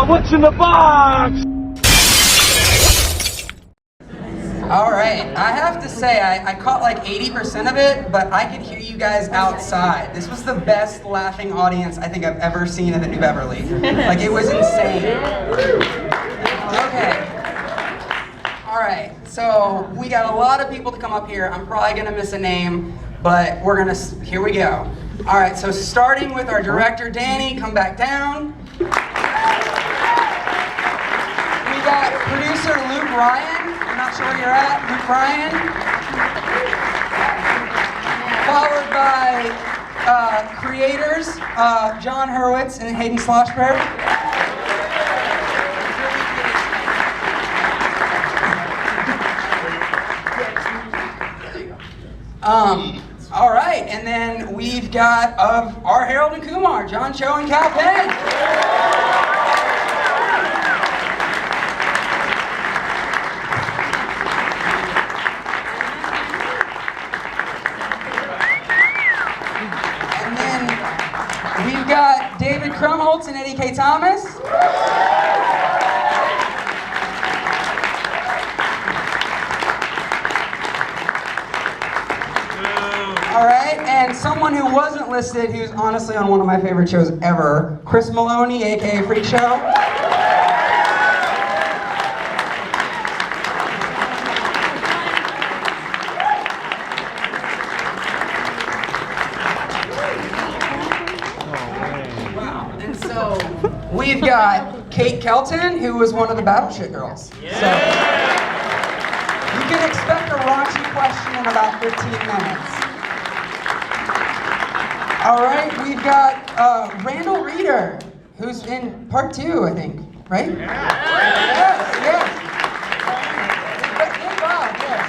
What's in the box? All right, I have to say, I caught like 80% of it, but I could hear you guys outside. This was the best laughing audience I think I've ever seen at the New Beverly. Like, it was insane. Okay. All right, so we got a lot of people to come up here. I'm probably gonna miss a name, but here we go. All right, so starting with our director, Danny, come back down. We got producer Luke Ryan. I'm not sure where you're at, Luke Ryan. Followed by creators, Jon Hurwitz and Hayden Schlossberg. All right, and then we've got our Harold and Kumar, Jon, Cho, and Kal Penn. And then we've got David Krumholtz and Eddie K. Thomas. All right, and someone who wasn't listed, who's honestly on one of my favorite shows ever, Meloni, aka Freak Show. Wow, and so we've got Kelton, who was one of the Battleship girls. Yeah. So you can expect a raunchy question in about 15 minutes. All right, we've got Randal Reeder, who's in part 2, I think, right? Yeah. Yes. Thank God, yes.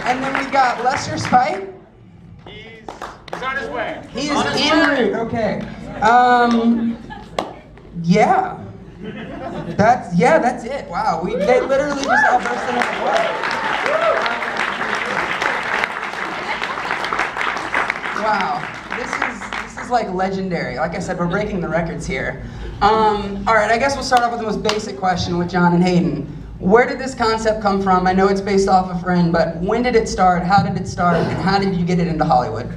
And then we got Lester Speight. He's on his way. He is en route, okay. Yeah. That's it. Wow, they literally just all burst into the water. Wow, this is like legendary. Like I said, we're breaking the records here. All right, I guess we'll start off with the most basic question with Jon and Hayden. Where did this concept come from? I know it's based off a friend, but when did it start? How did it start? And how did you get it into Hollywood?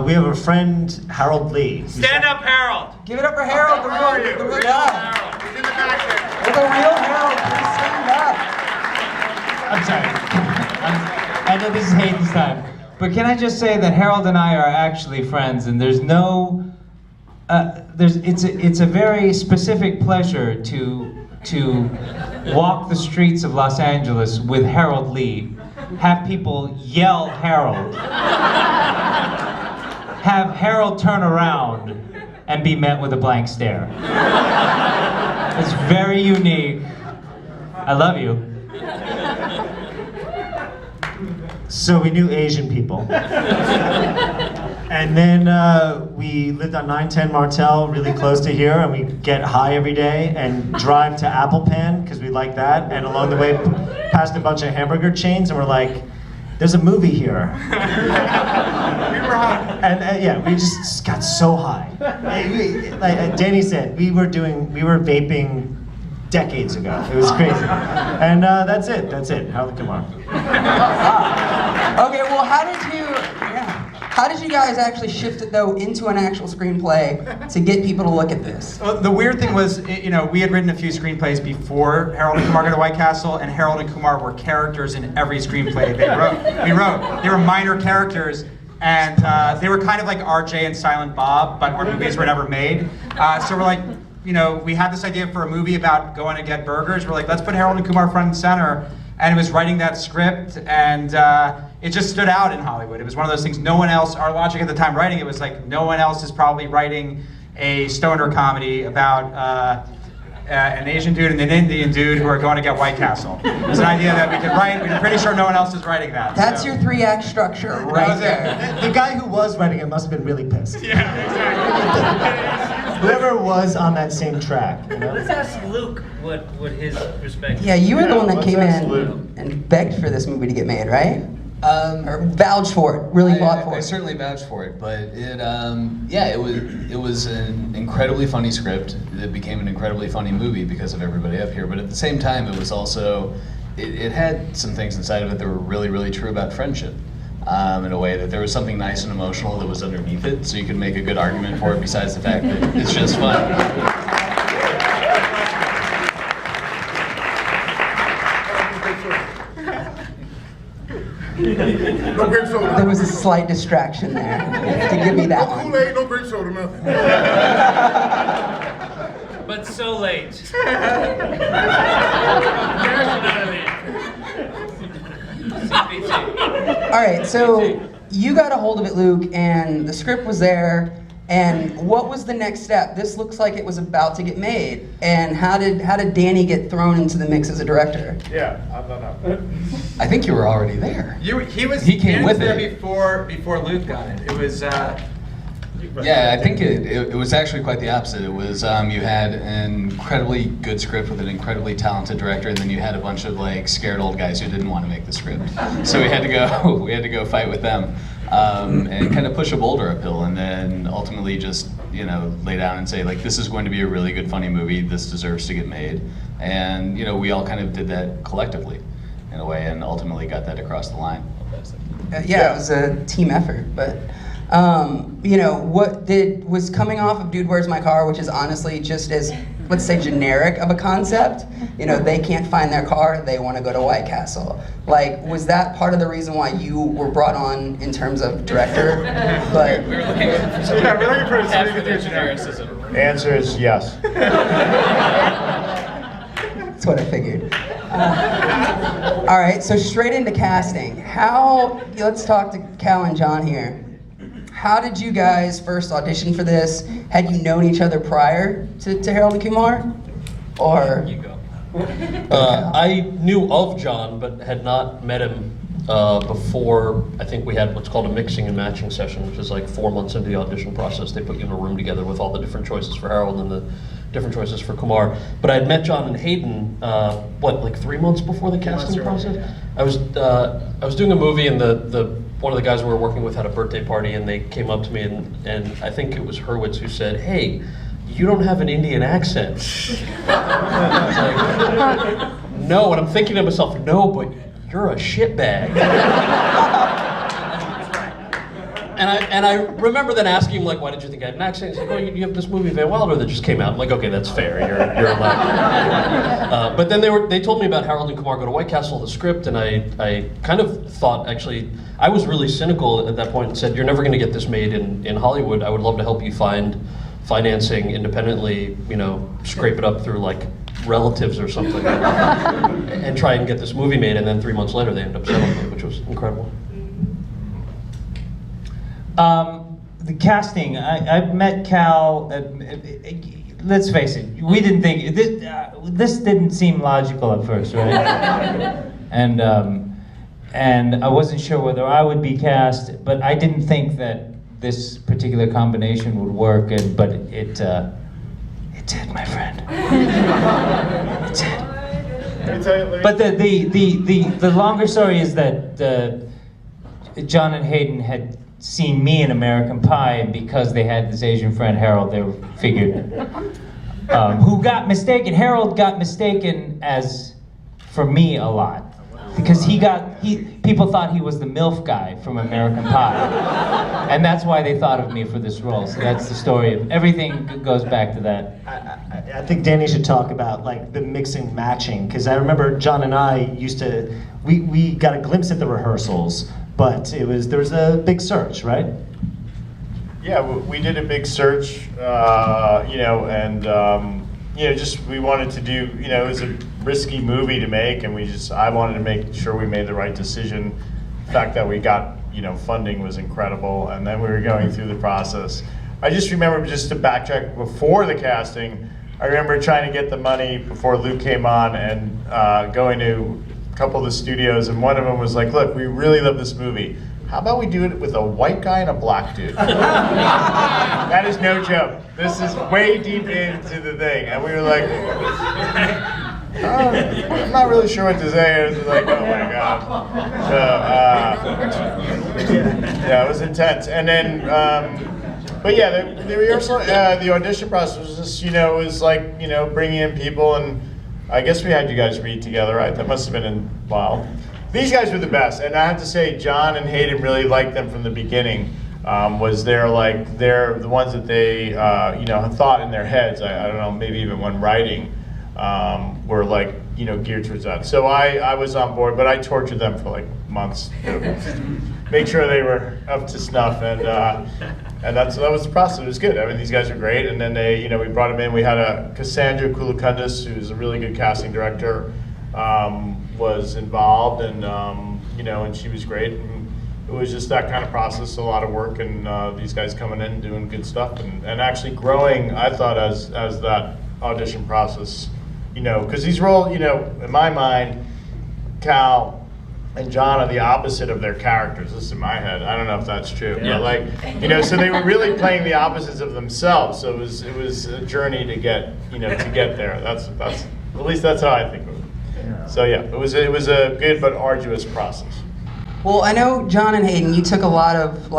We have a friend, Harold Lee. Stand up, Harold. Give it up for Harold, the real guy. Harold. He's in the back there. The real Harold, please stand up. I'm sorry. I know this is Hayden's time, but can I just say that Harold and I are actually friends, and there's no, it's a very specific pleasure to walk the streets of Los Angeles with Harold Lee, have people yell Harold, have Harold turn around and be met with a blank stare. It's very unique. I love you. So we knew Asian people. And then we lived on 910 Martel, really close to here, and we get high every day and drive to Apple Penn, because we like that, and along the way past a bunch of hamburger chains, and we're like, there's a movie here. We were high. And yeah, we just got so high. Like Danny said, we were vaping decades ago. It was crazy. And that's it, Harold and Kumar. Okay, well, how did you guys actually shift it though into an actual screenplay to get people to look at this? Well, the weird thing was, we had written a few screenplays before Harold and Kumar got to White Castle, and Harold and Kumar were characters in every screenplay we wrote. They were minor characters, and they were kind of like RJ and Silent Bob, but our movies were never made. So we're like, we had this idea for a movie about going to get burgers. We're like, let's put Harold and Kumar front and center. And it was writing that script, and it just stood out in Hollywood. It was one of those things no one else, our logic at the time writing it was like, no one else is probably writing a stoner comedy about an Asian dude and an Indian dude who are going to get White Castle. It was an idea that we could write. We were pretty sure no one else is writing that. That's your 3-act structure right there. The guy who was writing it must have been really pissed. Yeah, exactly. Whoever was on that same track. Let's ask Luke what his perspective. Yeah, you were the one that let's came ask in Luke. and begged for this movie to get made, right? Or vouch for it, really fought for I it? certainly vouched for it, but it was an incredibly funny script. It became an incredibly funny movie because of everybody up here. But at the same time, it was also it had some things inside of it that were really, really true about friendship. In a way that there was something nice and emotional that was underneath it, so you could make a good argument for it besides the fact that it's just fun. No grape soda. There was a slight distraction there to give me that No one. Kool-Aid, no grape soda, nothing. But so late. CPT. All right, so you got a hold of it, Luke, and the script was there. And what was the next step? This looks like it was about to get made. And how did Danny get thrown into the mix as a director? Yeah, I don't know. I think you were already there. He came with there it. before Luke got it. It was Yeah, I think it was actually quite the opposite. It was you had an incredibly good script with an incredibly talented director, and then you had a bunch of like scared old guys who didn't want to make the script. So we had to go fight with them and kind of push a boulder uphill, and then ultimately just lay down and say like, this is going to be a really good funny movie. This deserves to get made, and we all kind of did that collectively in a way, and ultimately got that across the line. Yeah, it was a team effort, but was coming off of Dude, Where's My Car, which is honestly just as, let's say, generic of a concept. They can't find their car, they want to go to White Castle. Like, was that part of the reason why you were brought on in terms of director? But We were looking for after the genericism. The answer is yes. that's what I figured. All right, so straight into casting. Let's talk to Kal and Jon here. How did you guys first audition for this? Had you known each other prior to Harold and Kumar? Or You go. I knew of Jon, but had not met him before. I think we had what's called a mixing and matching session, which is like 4 months into the audition process. They put you in a room together with all the different choices for Harold and the different choices for Kumar. But I had met Jon and Hayden, like 3 months before the casting process? I was doing a movie, and one of the guys we were working with had a birthday party, and they came up to me, and I think it was Hurwitz who said, "Hey, you don't have an Indian accent." I was like, no, and I'm thinking to myself, no, but you're a shitbag. And I remember then asking him, like, why did you think I had an accent? He's like, oh, you have this movie Van Wilder that just came out. I'm like, okay, that's fair. You're allowed. But then they told me about Harold and Kumar Go to White Castle, the script, and I kind of thought, actually, I was really cynical at that point and said, you're never going to get this made in Hollywood. I would love to help you find financing independently, scrape it up through like relatives or something, and try and get this movie made. And then 3 months later, they ended up selling it, which was incredible. The casting, I met Kal, let's face it, we didn't think, this didn't seem logical at first, right? And I wasn't sure whether I would be cast, but I didn't think that this particular combination would work, but it did, my friend. It did. But the longer story is that Jon and Hayden had seen me in American Pie, and because they had this Asian friend Harold, they figured who got mistaken. Harold got mistaken as for me a lot because people thought he was the MILF guy from American Pie, and that's why they thought of me for this role. So that's the story of everything goes back to that. I think Danny should talk about like the mixing matching, because I remember Jon and I we got a glimpse at the rehearsals, but there was a big search, right? Yeah, we did a big search, just we wanted to do, it was a risky movie to make, and I wanted to make sure we made the right decision. The fact that we got, funding was incredible, and then we were going through the process. I just remember, just to backtrack, before the casting, I remember trying to get the money before Luke came on and going to a couple of the studios, and one of them was like, look, we really love this movie. How about we do it with a white guy and a black dude? That is no joke. This is way deep into the thing. And we were like, I'm not really sure what to say. It was like, oh my god. Yeah, it was intense. And then, but yeah, the rehearsal, the audition process was just, it was like, bringing in people, and I guess we had you guys read together, right? That must have been in, wow. These guys were the best, and I have to say, Jon and Hayden really liked them from the beginning. They're the ones that they, had thought in their heads, I don't know, maybe even when writing, were like, geared towards that. So I was on board, but I tortured them for like months to make sure they were up to snuff, and that was the process. It was good. I mean, these guys are great, and then they, we brought them in. We had a Cassandra Koulakundis, who's a really good casting director, was involved, and and she was great. And it was just that kind of process, a lot of work, and these guys coming in and doing good stuff, and actually growing, I thought, as that audition process, because these roles, in my mind, Kal and Jon are the opposite of their characters. This is in my head. I don't know if that's true, Yeah. but so they were really playing the opposites of themselves. So it was a journey to get, to get there. That's at least that's how I think of it. So yeah, it was a good but arduous process. Well, I know, Jon and Hayden, you took a lot of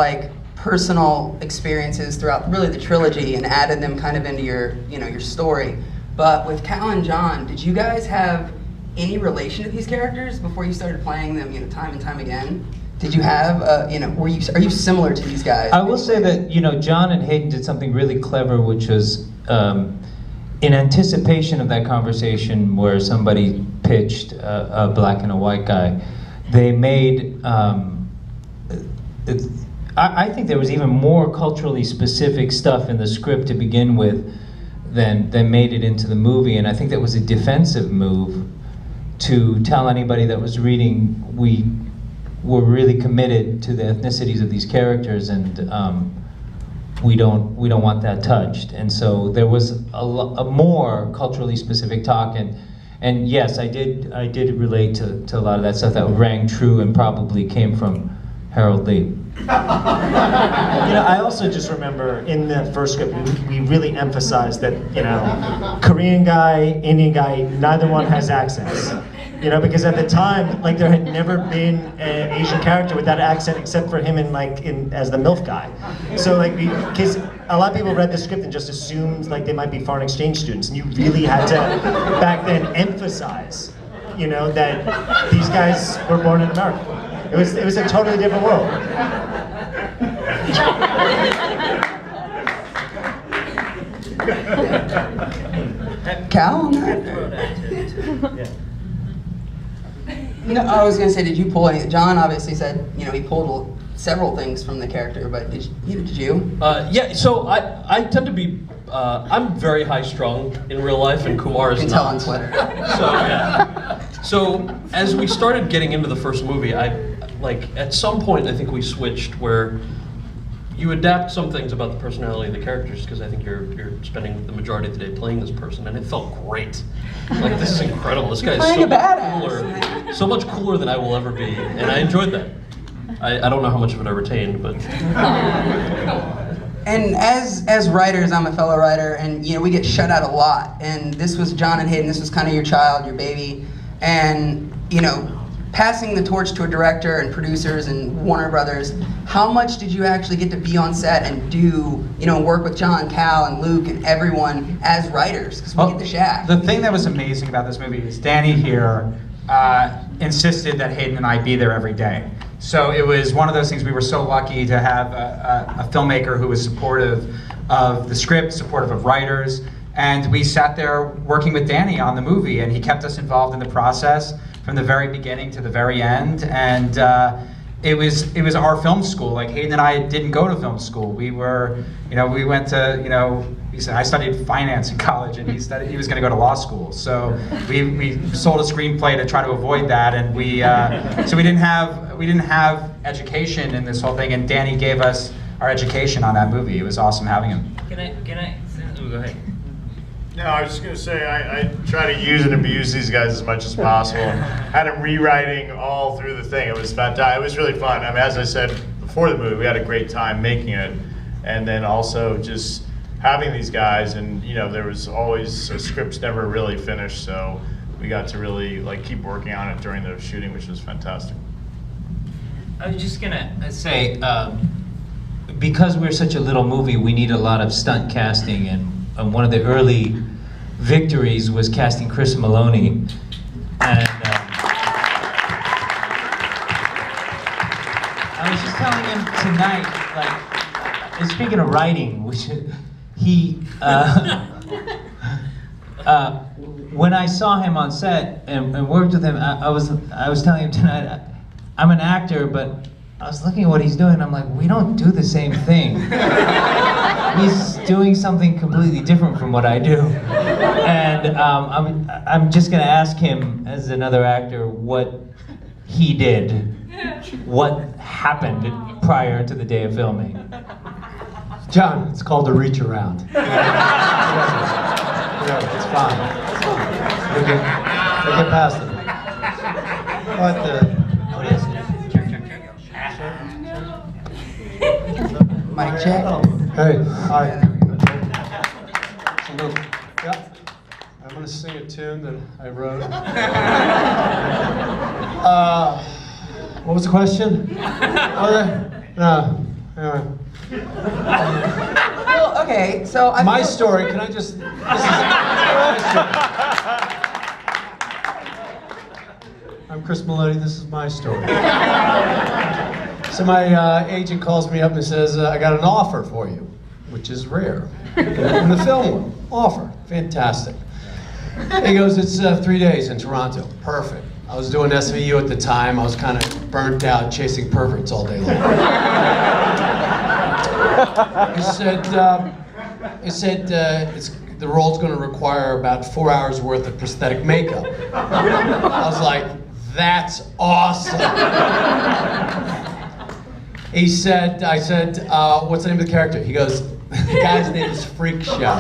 personal experiences throughout really the trilogy and added them kind of into your story. But with Kal and Jon, did you guys have any relation to these characters before you started playing them, time and time again? Did you have, are you similar to these guys? I will say that, Jon and Hayden did something really clever, which was in anticipation of that conversation where somebody pitched a black and a white guy, they made, I think there was even more culturally specific stuff in the script to begin with than made it into the movie, and I think that was a defensive move to tell anybody that was reading we were really committed to the ethnicities of these characters, and we don't want that touched. And so there was a more culturally specific talk, and yes, I did relate to a lot of that stuff that rang true and probably came from Harold Lee. I also just remember in the first script, we really emphasized that, Korean guy, Indian guy, neither one has accents. Because at the time, there had never been an Asian character with that accent except for him as the MILF guy. So because a lot of people read the script and just assumed they might be foreign exchange students, and you really had to back then emphasize, that these guys were born in America. It was a totally different world. Kal? I was gonna say, did you pull any? Jon obviously said, he pulled several things from the character, but did you? Yeah, so I tend to be, I'm very high strung in real life, and Kumar is You can not. tell on Twitter. So, yeah. So as we started getting into the first movie, at some point, I think we switched where you adapt some things about the personality of the characters, because I think you're spending the majority of the day playing this person, and it felt great. This is incredible. This guy is Playing so a much badass. cooler, so much cooler than I will ever be, and I enjoyed that. I don't know how much of it I retained, but. And as writers, I'm a fellow writer, and we get shut out a lot. And this was Jon and Hayden. This was kind of your child, your baby, and passing the torch to a director and producers and Warner Brothers. How much did you actually get to be on set and do, work with Jon, Kal, and Luke, and everyone as writers? Because we get the shaft. The thing that was amazing about this movie is Danny here insisted that Hayden and I be there every day. So it was one of those things. We were so lucky to have a filmmaker who was supportive of the script, supportive of writers, and we sat there working with Danny on the movie, and he kept us involved in the process from the very beginning to the very end. And it was our film school. Hayden and I didn't go to film school. We were, we went to, he said, I studied finance in college, and he was going to go to law school. So we sold a screenplay to try to avoid that, and so we didn't have education in this whole thing, and Danny gave us our education on that movie. It was awesome having him. Can I? Oh, go ahead. No, I was just going to say, I try to use and abuse these guys as much as possible. Had them rewriting all through the thing. It was fantastic. It was really fun. I mean, as I said before the movie, we had a great time making it. And then also just having these guys, and there was always, scripts never really finished, so we got to really like keep working on it during the shooting, which was fantastic. I was just gonna say, because we're such a little movie, we need a lot of stunt casting, and one of the early victories was casting Chris Meloni. And I was just telling him tonight, like, and speaking of writing, which he, when I saw him on set and worked with him, I was telling him tonight, I'm an actor, but I was looking at what he's doing, I'm like, we don't do the same thing. He's doing something completely different from what I do. And I'm just gonna ask him, as another actor, what he did. What happened prior to the day of filming? John, it's called a reach around. It's fine. We'll get past it. But Mic check. hey, hi. Salute. Yeah, I'm gonna sing a tune that I wrote. What was the question? No. Anyway. Well, okay, so I My feel- story. Can I just? This is my story. I'm Chris Meloni. This is my story. So my agent calls me up and says, "I got an offer for you," which is rare in the film world. Offer, fantastic. He goes, "It's 3 days in Toronto." Perfect. I was doing SVU at the time. I was kind of burnt out chasing perverts all day long. He said, the role's going to require about 4 hours worth of prosthetic makeup. I was like, that's awesome. I said, what's the name of the character? He goes, the guy's name is Freak Show.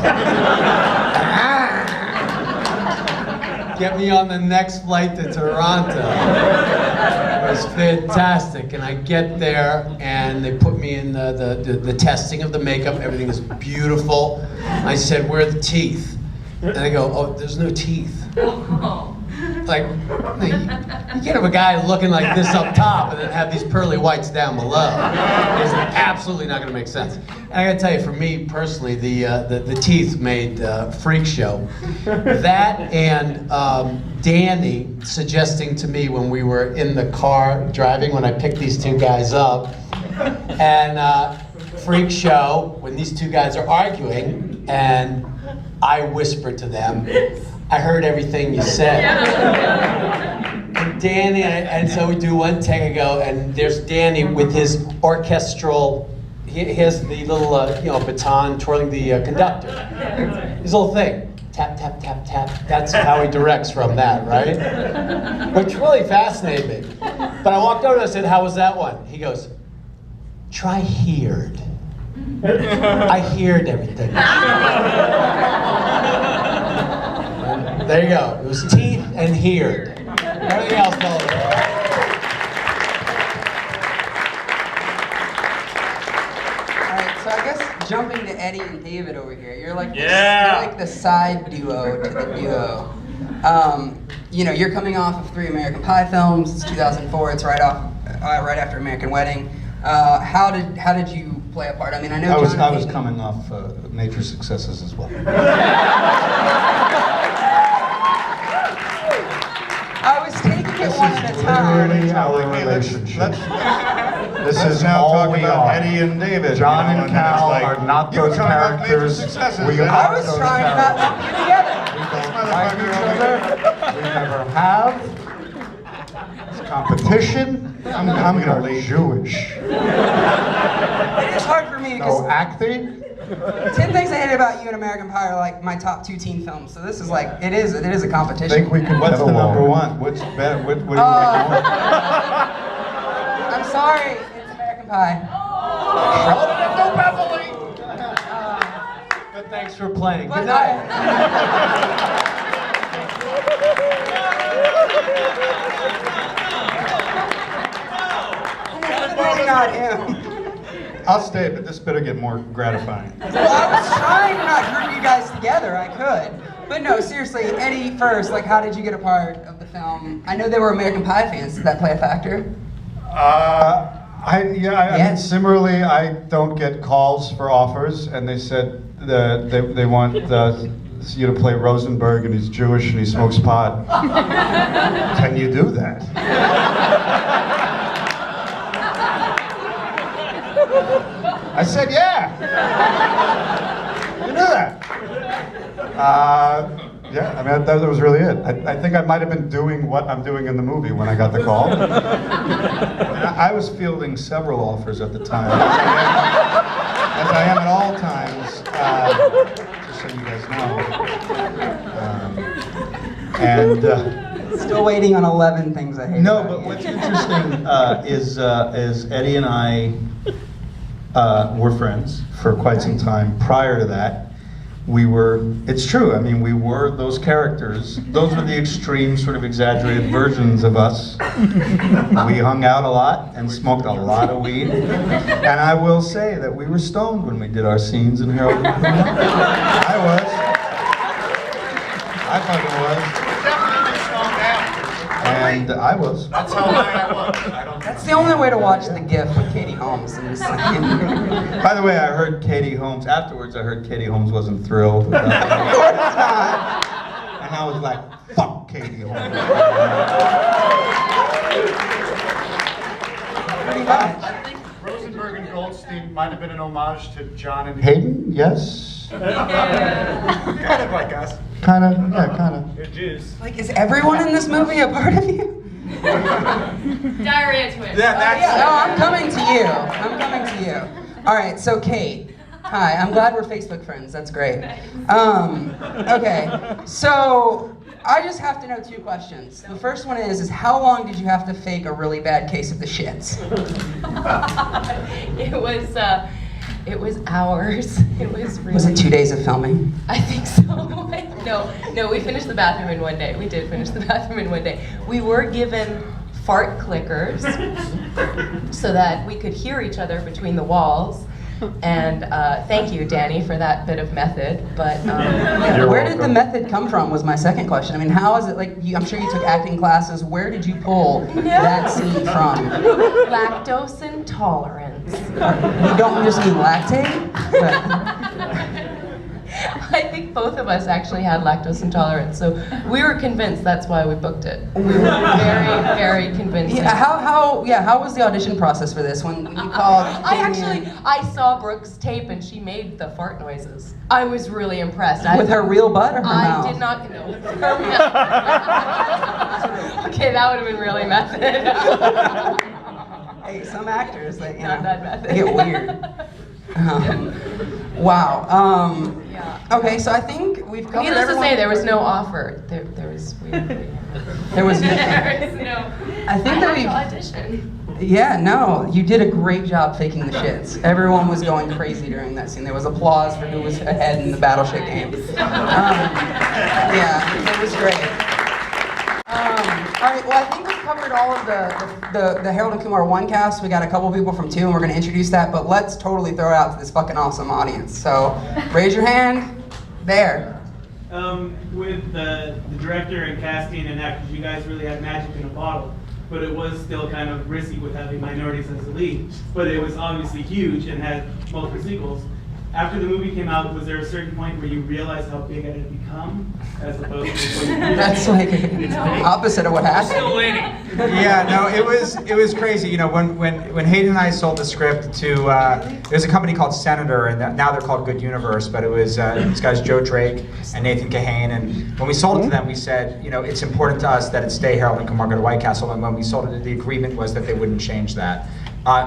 Get me on the next flight to Toronto. It was fantastic, and I get there, and they put me in the testing of the makeup. Everything is beautiful. I said, "Where are the teeth?" And they go, "Oh, there's no teeth." Like, you can't have a guy looking like this up top and then have these pearly whites down below. It's absolutely not going to make sense. And I got to tell you, for me personally, the teeth made Freak Show. That and Danny suggesting to me when we were in the car driving, when I picked these two guys up, and Freak Show, when these two guys are arguing, and I whispered to them, "I heard everything you said." And Danny, and so we do one take ago, and there's Danny with his orchestral, he has the little baton twirling the conductor. His little thing, tap, tap, tap, tap. That's how he directs from that, right? Which really fascinated me. But I walked over and I said, "How was that one?" He goes, "Try heard." I heard everything. There you go. It was teeth and heard. Everything else fell over. Alright, so I guess jumping to Eddie and David over here. You're like Yeah. you're like the side duo to the duo. You're coming off of 3 American Pie films. It's 2004. It's right after American Wedding. How did you play a part? I mean, I know I was Jonavon- coming off major successes as well. I was taking it one at a time. Literally our Okay, relationship. Let's This is now all talk we about are. Eddie and David. John you know, and then it's Kal like, are not you were those talking about major characters. successes, We then- are I was those trying to not lump you together. We don't Motherfucker like each other. We never have. It's competition. I'm gonna be Jewish. It is hard for me because No acting. 10 Things I Hate About You and American Pie are like my top 2 teen films. So this is like, it is a I competition. think we can What's get the number along. one? What's better? What do you like more? I'm sorry, it's American Pie. But thanks for playing. But Good night. Definitely not him. I'll stay, but this better get more gratifying. Well, I was trying to not group you guys together. I could. But no, seriously, Eddie first, like how did you get a part of the film? I know they were American Pie fans. Did that play a factor? I mean, similarly, I don't get calls for offers, and they said that they want you to play Rosenberg, and he's Jewish and he smokes pot. Can you do that? I said, yeah. You do that. Yeah, I mean, that was really it. I think I might have been doing what I'm doing in the movie when I got the call. I was fielding several offers at the time, as I am at all times, just so you guys know. Still waiting on 11 things I hate. No, about but you. what's interesting is Eddie and I were friends for quite some time. Prior to that, it's true, I mean, we were those characters. Those were the extreme, sort of exaggerated versions of us. We hung out a lot and smoked a lot of weed. And I will say that we were stoned when we did our scenes in Harold and Kumar. I was. I fucking was. Definitely stoned down. And I was. That's how high I was. That's the only way to watch The Gift with Katie Holmes. And just like, By the way, I heard Katie Holmes, afterwards I heard Katie Holmes wasn't thrilled. And I was like, fuck Katie Holmes. pretty much. I think Rosenberg and Goldstein might have been an homage to Jon and Hayden, yes. Kind of like us. Kind of, yeah, kind of. Good juice. Like, is everyone in this movie a part of you? Diarrhea twins. Yeah, that's No, I'm coming to you. I'm coming to you. All right, so Kate. Hi, I'm glad we're Facebook friends. That's great. Okay, so I just have to know 2 questions. The first one is how long did you have to fake a really bad case of the shits? It was hours. It was really. Was it 2 days of filming? I think so. No, we finished the bathroom in one day. We did finish the bathroom in one day. We were given fart clickers so that we could hear each other between the walls. And thank you, Danny, for that bit of method. But where did the method come from was my second question. I mean, how is it like, I'm sure you took acting classes. Where did you pull that scene from? lactose intolerance. You don't just mean lactate? I think both of us actually had lactose intolerance, so we were convinced that's why we booked it. We were very, very convinced. Yeah, how was the audition process for this when you called? I saw Brooke's tape and she made the fart noises. I was really impressed. With her real butt or her mouth? I did not know. Her mouth. Okay, that would have been really method. Hey, some actors, they, Not that method. they get weird. Wow. Okay, so I think we've covered Needless to everyone. say, there was no offer. There was There was. there was no. I think that we. Audition. Yeah, no, you did a great job faking the shits. Everyone was going crazy during that scene. There was applause for who was ahead in the battleship game. Yeah, it was great. All right, well, I think we've covered all of the Harold and Kumar 1 cast. We got a couple people from 2, and we're going to introduce that, but let's totally throw it out to this fucking awesome audience. So, raise your hand. There. With the director and casting and actors, you guys really had magic in a bottle, but it was still kind of risky with having minorities as the lead. But it was obviously huge and had multiple sequels. After the movie came out, was there a certain point where you realized how big it had become, as opposed to? That's like opposite of what happened. Still waiting. Yeah, no, it was crazy. You know, when Hayden and I sold the script to there's a company called Senator, and now they're called Good Universe, but it was these guys Joe Drake and Nathan Kahane, and when we sold it to them, we said, you know, it's important to us that it stay Harold and Kumar Go to White Castle, and when we sold it, the agreement was that they wouldn't change that.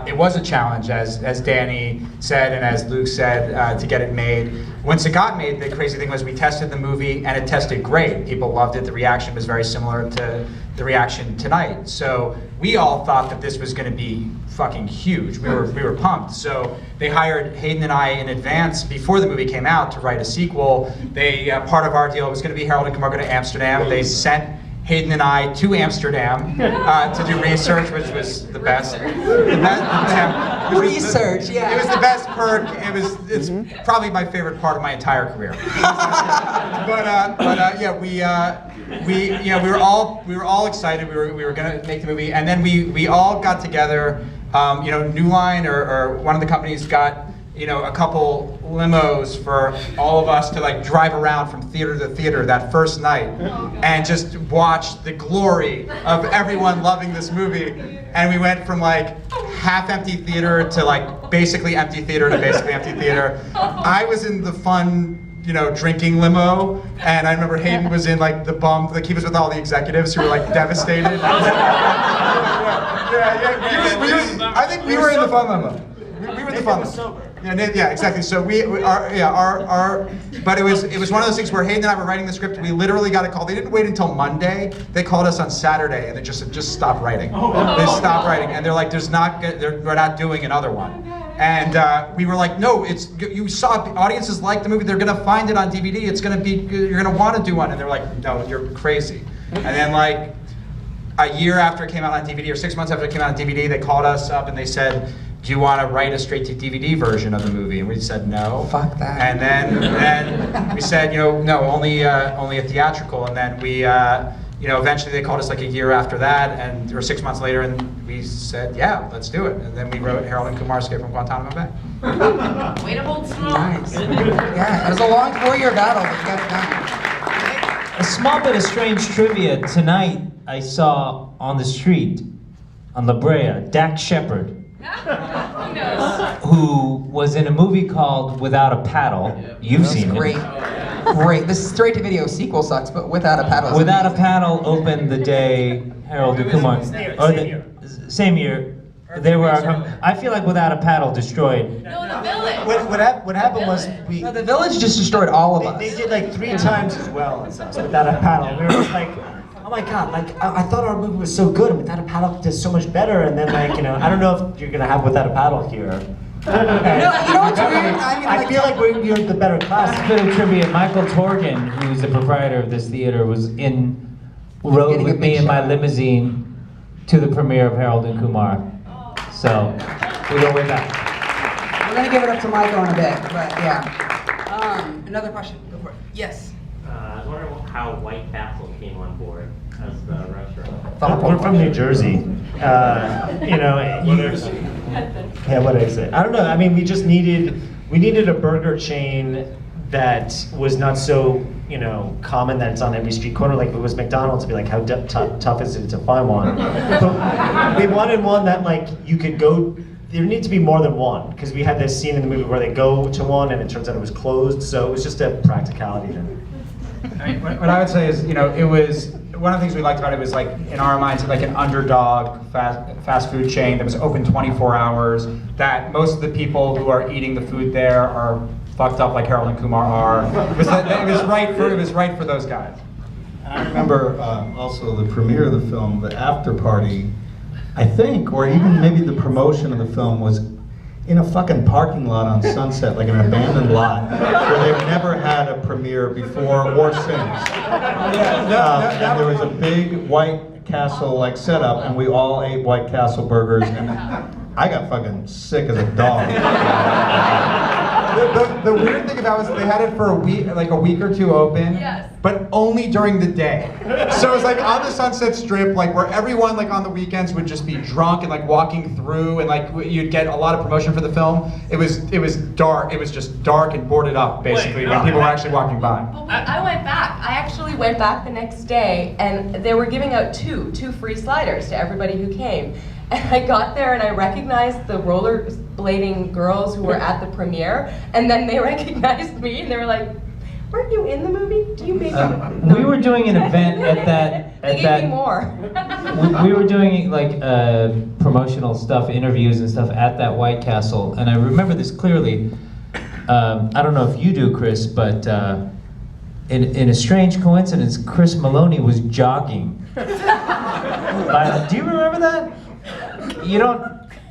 It was a challenge, as Danny said and as Luke said, to get it made. Once it got made, the crazy thing was we tested the movie and it tested great. People loved it. The reaction was very similar to the reaction tonight. So we all thought that this was going to be fucking huge. We were pumped. So they hired Hayden and I in advance before the movie came out to write a sequel. They part of our deal was going to be Harold and Kumar Go to Amsterdam. They sent Hayden and I to Amsterdam to do research, which was the best. Research, yeah. It was the best perk. It's probably my favorite part of my entire career. Yeah, we were all excited. We were gonna make the movie, and then we all got together. New Line or one of the companies got a couple limos for all of us to like drive around from theater to theater that first night and just watch the glory of everyone loving this movie. And we went from like half empty theater to like basically empty theater to basically empty theater. I was in the fun, drinking limo, and I remember Hayden was in like the bum, like he was with all the executives who were like devastated. I think we were in the fun limo. We were in the fun limo. Yeah, exactly. So but it was one of those things where Hayden and I were writing the script. We literally got a call. They didn't wait until Monday. They called us on Saturday, and they just stopped writing. They stopped writing, and they're like, we're not doing another one. And we were like, no, you saw audiences like the movie. They're gonna find it on DVD. You're gonna want to do one. And they're like, no, you're crazy. And then like a year after it came out on DVD, or 6 months after it came out on DVD, they called us up and they said, do you want to write a straight-to-DVD version of the movie? And we said no. Fuck that. And then we said, no, only a theatrical. And then we, eventually they called us like a year after that, or 6 months later, and we said, yeah, let's do it. And then we wrote Harold and Kumar Escape from Guantanamo Bay. Way to hold strong. Nice. Yeah, it was a long 4-year battle, but you got it done. A small bit of strange trivia. Tonight, I saw on the street, on La Brea, Dax Shepard, who was in a movie called Without a Paddle. You've seen Great. it. Great. This straight-to-video sequel sucks, but Without a Paddle is Without a amazing. Paddle opened the day Harold and Kumar. Same year. They were. I feel like Without a Paddle destroyed. No, The Village. What happened was No, The Village just destroyed all of us. they did like 3 times as well as us Without a Paddle. We were just like, oh my god, like I thought our movie was so good and Without a Paddle does so much better, and then like, I don't know if you're gonna have Without a Paddle here. No, you know what's weird? I feel like we're the better class. A bit of trivia. Michael Torgan, who's the proprietor of this theater, rode with me in my limousine to the premiere of Harold and Kumar. So we go way back. We're gonna give it up to Michael in a bit, but yeah. Another question. Go for it. Yes. I was wondering how White Castle came on board as the restaurant. We're from New Jersey. Yeah, what did I say? I don't know. I mean, we needed a burger chain that was not so, common that it's on every street corner. Like if it was McDonald's, it'd be like, how tough is it to find one? But we wanted one that like you could go. There needs to be more than one, because we had this scene in the movie where they go to one and it turns out it was closed. So it was just a practicality thing. What I would say is, it was one of the things we liked about it was like in our minds like an underdog fast food chain that was open 24 hours. That most of the people who are eating the food there are fucked up like Harold and Kumar are. It was right for those guys. I remember also the premiere of the film, the after party, I think, or even maybe the promotion of the film was in a fucking parking lot on Sunset, like an abandoned lot, where they've never had a premiere before or since. And there was a big White Castle like setup, and we all ate White Castle burgers, and I got fucking sick as a dog. The weird thing about it was they had it for a week or two open, Yes. but only during the day. So it was like on the Sunset Strip, like where everyone like on the weekends would just be drunk and like walking through, and like you'd get a lot of promotion for the film. It was dark. It was just dark and boarded up basically when people were actually walking by. I went back. I actually went back the next day, and they were giving out two free sliders to everybody who came. And I got there and I recognized the rollerblading girls who were at the premiere, and then they recognized me and they were like, "Weren't you in the movie? Do you maybe?" We were doing an event at that. They gave me more. we were doing like promotional stuff, interviews and stuff at that White Castle, and I remember this clearly. I don't know if you do, Chris, but in a strange coincidence, Chris Meloni was jogging. Do you remember that? You don't.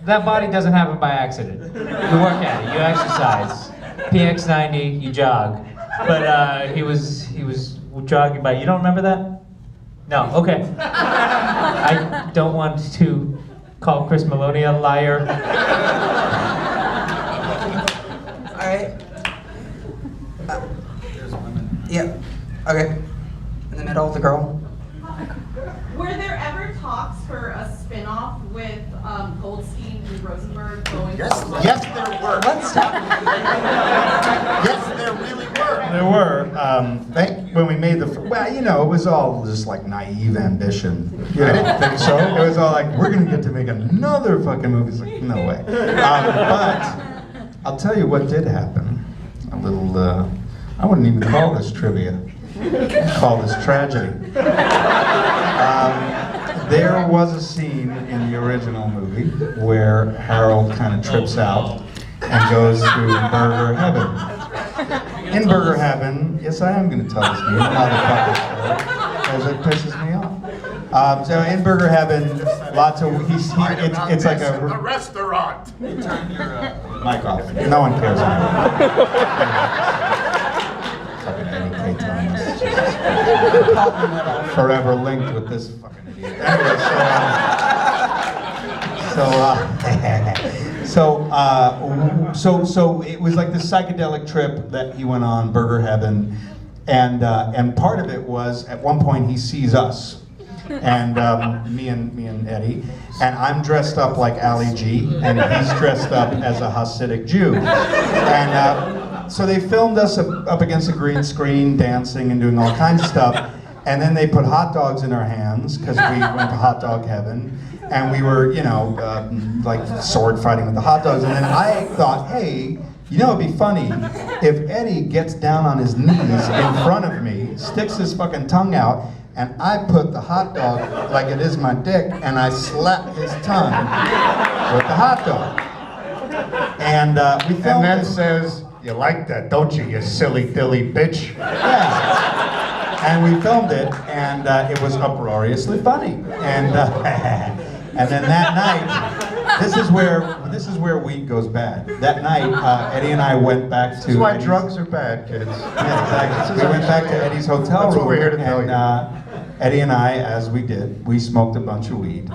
That body doesn't happen by accident. You work at it. You exercise. PX90. You jog. But he was jogging by. You don't remember that? No. Okay. I don't want to call Chris Meloni a liar. All right. Yeah. Okay. In the middle, the girl. Were there ever talks for a spin-off with Goldstein and Rosenberg going? Yes, there were. Let's talk. Yes, there really were. There were. When we made well, you know, it was all just like naive ambition. You know, I didn't think so. It was all like, we're gonna get to make another fucking movie. It's like, no way. But I'll tell you what did happen. A little, I wouldn't even call this trivia. I'd call this tragedy. There was a scene in the original movie where Harold kind of trips out and goes through Burger Heaven. In Burger Heaven, yes, I am going to tell this motherfucker story, because it pisses me off. So in Burger Heaven, lots of it's like a restaurant. Turn your mic off. No one cares anymore. Fucking Eddie K. Forever linked with this fucking idiot. Anyway, so it was like this psychedelic trip that he went on, Burger Heaven, and part of it was at one point he sees us, and me and Eddie, and I'm dressed up like Ali G, and he's dressed up as a Hasidic Jew, and so they filmed us up against a green screen, dancing and doing all kinds of stuff, and then they put hot dogs in our hands because we went to hot dog heaven. And we were, you know, like sword fighting with the hot dogs. And then I thought, hey, you know, it'd be funny if Eddie gets down on his knees in front of me, sticks his fucking tongue out, and I put the hot dog like it is my dick, and I slap his tongue with the hot dog. And we filmed. And then says, "You like that, don't you, you silly dilly bitch?" Yeah. And we filmed it, and it was uproariously funny. And then that night, this is where weed goes bad. That night, Eddie and I went back to. This is why drugs are bad, kids. Yeah, exactly. We went back to Eddie's hotel room. That's what we're here to tell you. Eddie and I, as we did, we smoked a bunch of weed.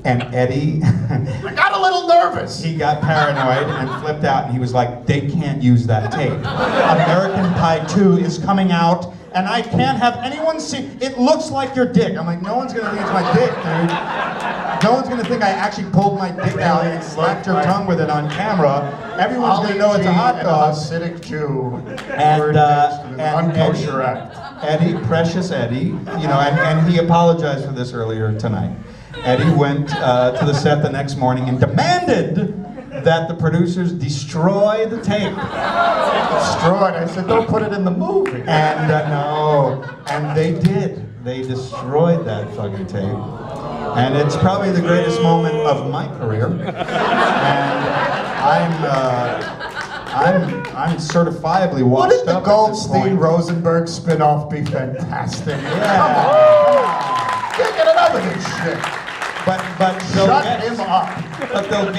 And Eddie, I got a little nervous. He got paranoid and flipped out, and he was like, "They can't use that tape. American Pie 2 is coming out, and I can't have anyone see. It looks like your dick." I'm like, "No one's gonna think it's my dick, dude. No one's gonna think I actually pulled my dick out and slapped your tongue with it on camera. Everyone's gonna know it's a hot dog." Hasidic Jew. And unkosher act. Eddie, precious Eddie, you know, and he apologized for this earlier tonight. Eddie went to the set the next morning and demanded that the producers destroy the tape. Destroyed? I said, don't put it in the movie. And no, and they did. They destroyed that fucking tape. And it's probably the greatest moment of my career. And I'm certifiably washed Wouldn't the up Goldstein Rosenberg spinoff be fantastic? Yeah. Come on. Can't get enough of this shit. But they'll Shut get him up. But they'll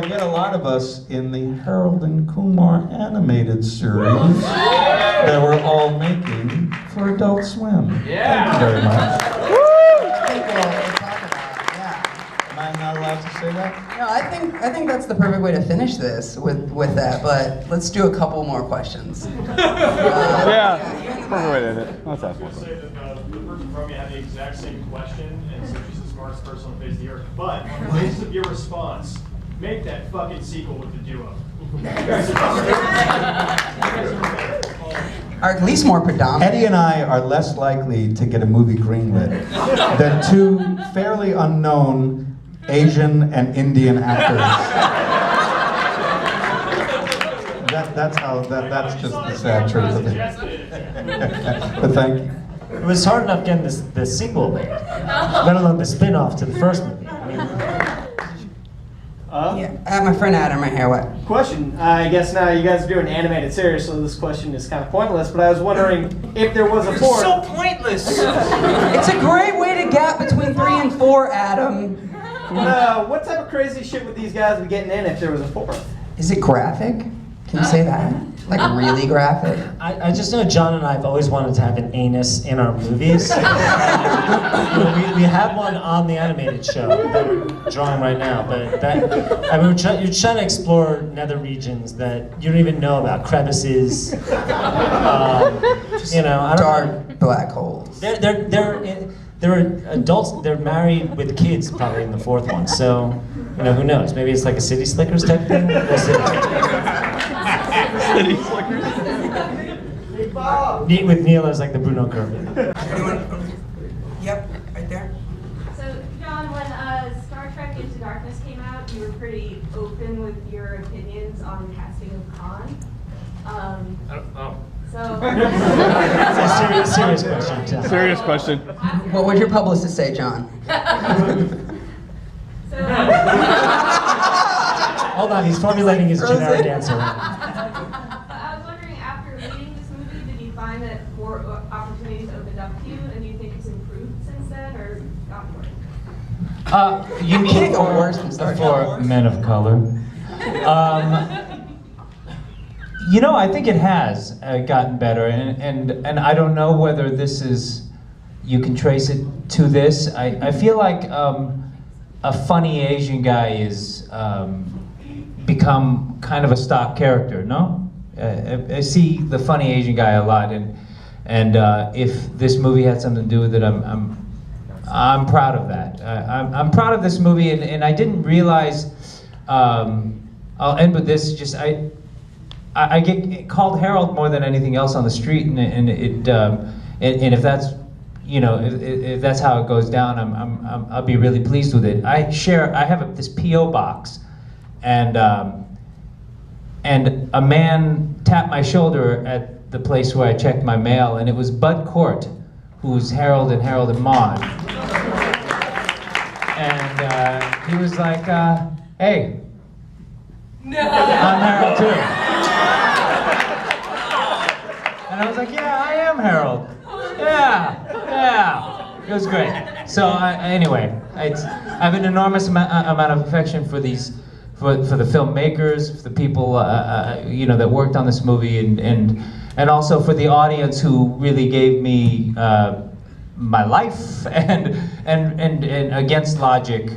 get a lot of us in the Harold and Kumar animated series that we're all making for Adult Swim. Yeah. Thank you very much. Am I not allowed to say that? No, I think that's the perfect way to finish this with that. But let's do a couple more questions. Yeah. Perfect way to end it. Let's ask one. Say that the person from you had the exact same question, and so she's the smartest person on the face of the earth. But on the basis of your response, make that fucking sequel with the duo. Are at least more predominant. Eddie and I are less likely to get a movie greenlit than two fairly unknown Asian and Indian actors. That's just the sad truth of it. But thank you. It was hard enough getting the sequel made, let alone the spin-off to the first movie. I mean, Yeah, I have my friend Adam right here. What? Question. I guess now you guys are doing an animated series, so this question is kind of pointless. But I was wondering if there was a fourth. So pointless. It's a great way to gap between 3 and 4, Adam. What type of crazy shit would these guys be getting in if there was a fourth? Is it graphic? Can you say that? Like really graphic? I just know John and I have always wanted to have an anus in our movies. we have one on the animated show that we're drawing right now, but you're trying to explore nether regions that you don't even know about, crevices. Dark black holes. They're adults. They're married with kids, probably in the fourth one. So, who knows? Maybe it's like a City Slickers type thing. We'll see. City Slickers. With Neil as like the Bruno Kirby. Yep, right there. So, John, when Star Trek Into Darkness came out, you were pretty open with your opinions on casting of Khan. So. It's a serious question. Serious question. What would your publicist say, John? Hold on, he's formulating his generic answer. I was wondering, after reading this movie, did you find that more opportunities opened up to you, and do you think it's improved since then, or gotten worse? You mean for men of color? I think it has gotten better, and I don't know whether this is, you can trace it to this. I feel like a funny Asian guy is become kind of a stock character, no? I see the funny Asian guy a lot, and if this movie had something to do with it, I'm proud of that. I'm proud of this movie, and I didn't realize. I'll end with this. Just I get called Harold more than anything else on the street, and if that's if that's how it goes down, I'll be really pleased with it. I have this PO box, and a man tapped my shoulder at the place where I checked my mail, and it was Bud Cort, who's Harold and Maude, and he was like, "Hey, I'm Harold too." And I was like, "Yeah, I am Harold. Yeah. It was great." So anyway, I have an enormous amount of affection for the filmmakers, for the people that worked on this movie, and also for the audience who really gave me my life, and against logic,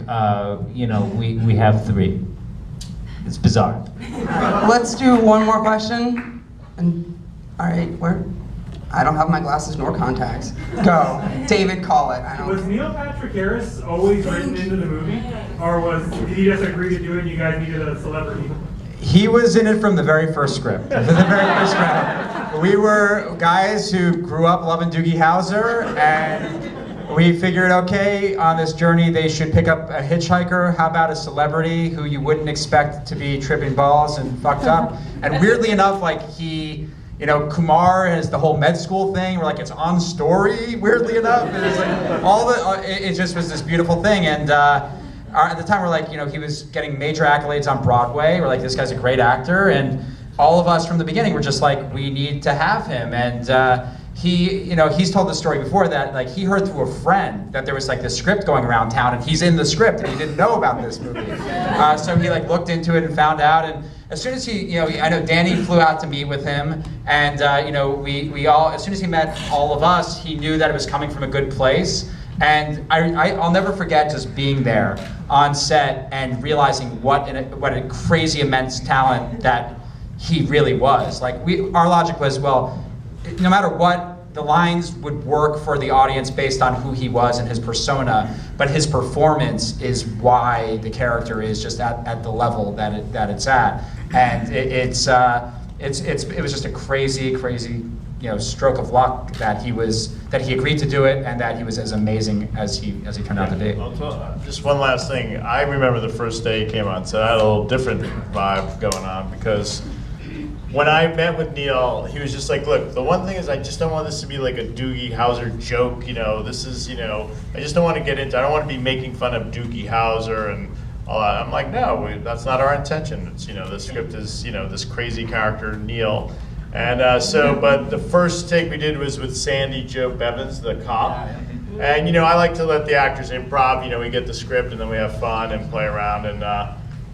we have 3. It's bizarre. Let's do one more question. All right, I don't have my glasses nor contacts. Go. David, call it. Was Neil Patrick Harris always written into the movie? Or did he just agree to do it and you guys needed a celebrity? He was in it from the very first script. From the very first script. We were guys who grew up loving Doogie Howser, and we figured, okay, on this journey they should pick up a hitchhiker. How about a celebrity who you wouldn't expect to be tripping balls and fucked up? And weirdly enough, Kumar has the whole med school thing where it's on story, weirdly enough. And it's it just was this beautiful thing. And at the time we're he was getting major accolades on Broadway. We're this guy's a great actor. And all of us from the beginning were just we need to have him. And he's told the story before that he heard through a friend that there was this script going around town, and he's in the script and he didn't know about this movie. So he looked into it and found out, and as soon as he, I know Danny flew out to meet with him, and we all, as soon as he met all of us, he knew that it was coming from a good place. And I'll never forget just being there on set and realizing what a crazy immense talent that he really was. Our logic was, well, no matter what, the lines would work for the audience based on who he was and his persona, but his performance is why the character is just at the level that it's at. And it was just a crazy stroke of luck that he agreed to do it, and that he was as amazing as he turned out to be. Just one last thing. I remember the first day he came on set, I had a little different vibe going on, because when I met with Neil, he was just look, the one thing is I just don't want this to be a Doogie Howser joke, this is, I just don't want to get into, I don't want to be making fun of Doogie Howser and all that. I'm no, that's not our intention. It's, the script is, this crazy character, Neil. And but the first take we did was with Sandy Joe Bevins, the cop. And, I like to let the actors improv, we get the script and then we have fun and play around. And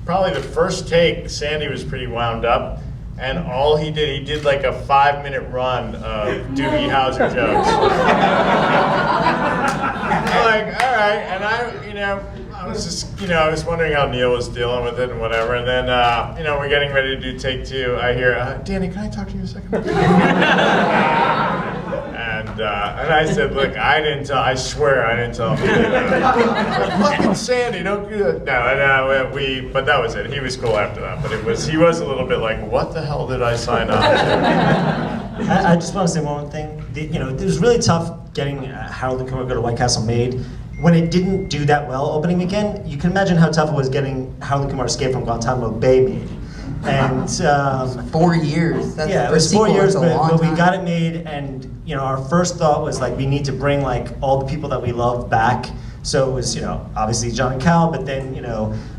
probably the first take, Sandy was pretty wound up. and all he did like a 5-minute run of Doogie Howser jokes. I'm like, all right, and I was just, I was wondering how Neil was dealing with it and whatever, and then, we're getting ready to do take 2. I hear, Danny, can I talk to you a second? And I said, look, I swear I didn't tell him. Fucking Sandy, don't do that. No, but that was it. He was cool after that, but he was a little bit like, what the hell did I sign up to? I just want to say one thing. It was really tough getting Harold and Kumar Go to White Castle made. When it didn't do that well opening weekend, you can imagine how tough it was getting Harold and Kumar Escape from Guantanamo Bay made. And 4 years. That's yeah, it was 4 years, but we got it made, and our first thought was like, we need to bring like all the people that we love back. So it was, obviously John and Kal, but then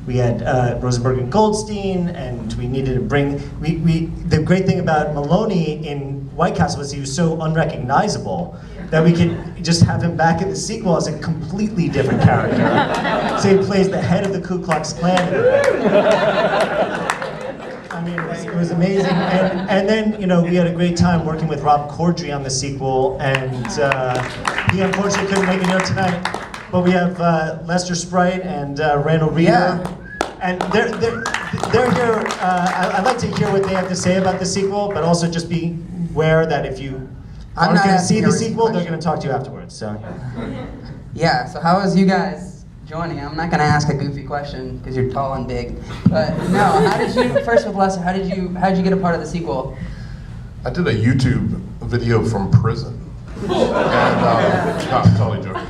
we had Rosenberg and Goldstein, and we needed to bring. The great thing about Meloni in White Castle was he was so unrecognizable that we could just have him back in the sequel as a completely different character. So he plays the head of the Ku Klux Klan. I mean, it was amazing. And then, we had a great time working with Rob Corddry on the sequel, and he unfortunately couldn't make it here tonight. But we have Lester Speight and Randal Reeder. Yeah. And they're here. I'd like to hear what they have to say about the sequel, but also just be aware that if you aren't going to see the sequel, they're going to talk to you afterwards. So. Yeah, so how was you guys joining? I'm not going to ask a goofy question because you're tall and big. But no, how did you, first with Lester, how did you get a part of the sequel? I did a YouTube video from prison. And I'm totally joking.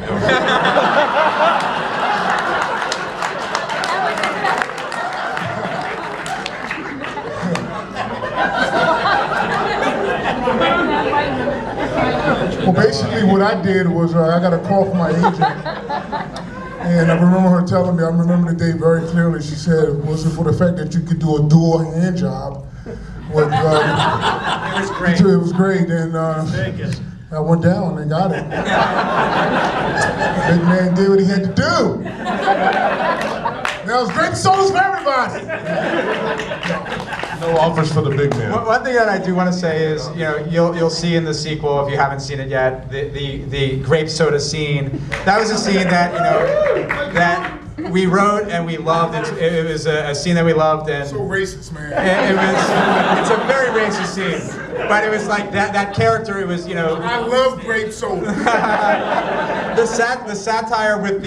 Well, basically what I did was I got a call from my agent, and I remember her telling me, I remember the day very clearly, she said, was it for the fact that you could do a dual hand job? With, it was great. It was great, and I went down and got it. Big man did what he had to do. That was great souls for everybody. No offers for the big man. One thing that I do want to say is, you'll see in the sequel, if you haven't seen it yet, the grape soda scene. That was a scene that that we wrote and we loved. It was a scene that we loved, and so racist, man. It's a very racist scene. But it was like that character. It was I love grape soda. the satire with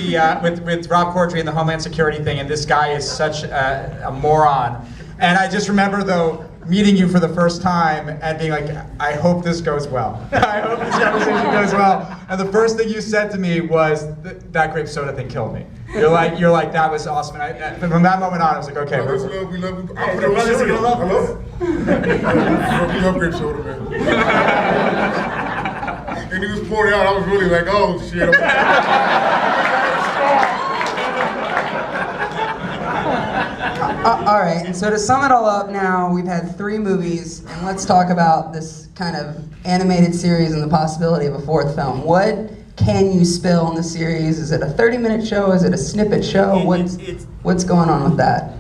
with Rob Corddry and the Homeland Security thing, and this guy is such a moron. And I just remember though meeting you for the first time and being like, I hope this goes well. I hope this conversation goes well. And the first thing you said to me was that grape soda thing killed me. You're like that was awesome. And from that moment on, I was like, okay. We love it. I put it on cereal. I love it. We love grape soda, man. And he was pouring out. I was really like, oh shit. All right, and so to sum it all up now, we've had 3 movies, and let's talk about this kind of animated series and the possibility of a 4th film. What can you spill in the series? Is it a 30-minute show? Is it a snippet show? What's going on with that?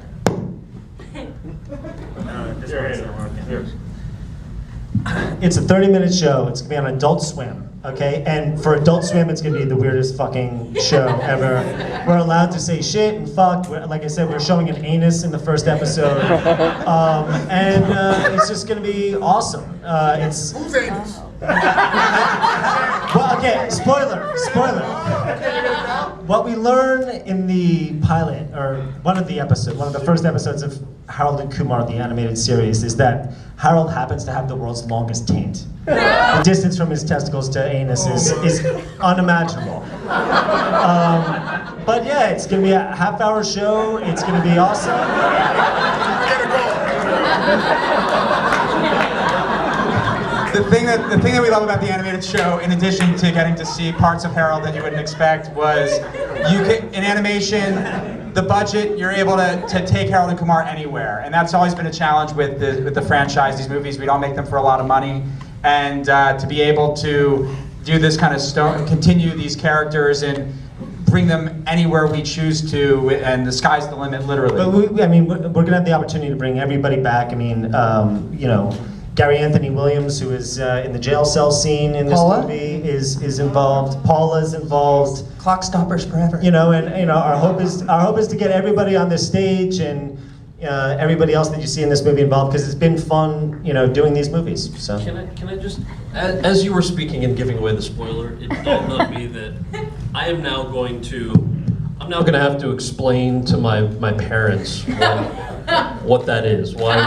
It's a 30-minute show. It's gonna be on Adult Swim, okay? And for Adult Swim, it's gonna be the weirdest fucking show ever. We're allowed to say shit and fuck. Like I said, we're showing an anus in the first episode, and it's just gonna be awesome. Who's anus? Well, okay, spoiler. What we learn in the pilot, or one of the first episodes of Harold and Kumar, the animated series, is that Harold happens to have the world's longest taint. The distance from his testicles to anus is unimaginable. But yeah, it's gonna be a half-hour show. It's gonna be awesome. The thing that we love about the animated show, in addition to getting to see parts of Harold that you wouldn't expect, was in animation, the budget, you're able to take Harold and Kumar anywhere, and that's always been a challenge with the franchise. These movies, we don't make them for a lot of money, and to be able to do this kind of continue these characters and bring them anywhere we choose to, and the sky's the limit, literally. But we're gonna have the opportunity to bring everybody back. I mean, you know, Gary Anthony Williams, who is in the jail cell scene in this Paula? movie, is involved. Paula's involved. Clock stoppers forever. You know, and you know, our hope is to get everybody on this stage and everybody else that you see in this movie involved, because it's been fun, you know, doing these movies. So. Can I just, as you were speaking and giving away the spoiler, it dawned on me that I'm now going to have to explain to my parents what that is, why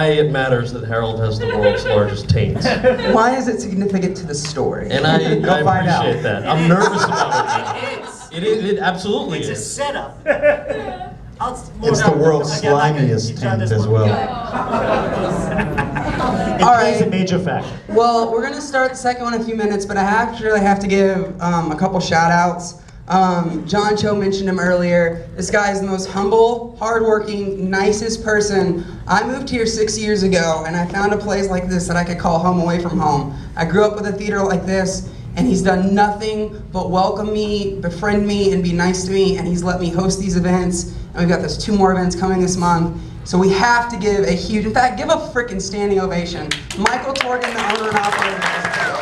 it matters that Harold has the world's largest taints. Why is it significant to the story? And I find out. appreciate that. I'm nervous about it. It absolutely is. It's a setup. It's the world's slimiest taint as well. All right. It's a major factor. Well, we're gonna start the second one in a few minutes, but I actually have to give a couple shout outs. John Cho mentioned him earlier. This guy is the most humble, hardworking, nicest person. I moved here 6 years ago, and I found a place like this that I could call home away from home. I grew up with a theater like this, and he's done nothing but welcome me, befriend me, and be nice to me, and he's let me host these events, and we've got those 2 more events coming this month. So we have to give a huge, in fact, give a freaking standing ovation. Michael Torgan, the owner and operator of this place.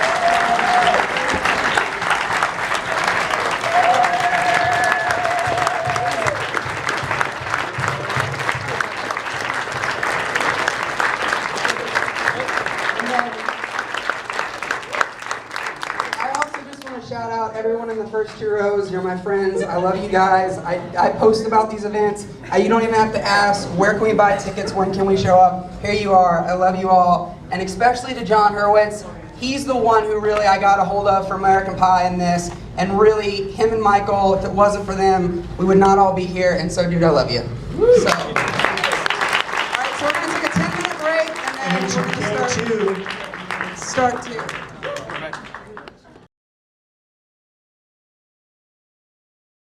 Shout out everyone in the first 2 rows. You're my friends. I love you guys. I post about these events. You don't even have to ask, where can we buy tickets? When can we show up? Here you are. I love you all. And especially to Jon Hurwitz. He's the one who really I got a hold of for American Pie in this. And really, him and Michael, if it wasn't for them, we would not all be here. And so, dude, I love you. So, all right, so we're going to take a 10-minute break. And then we're going to start 2.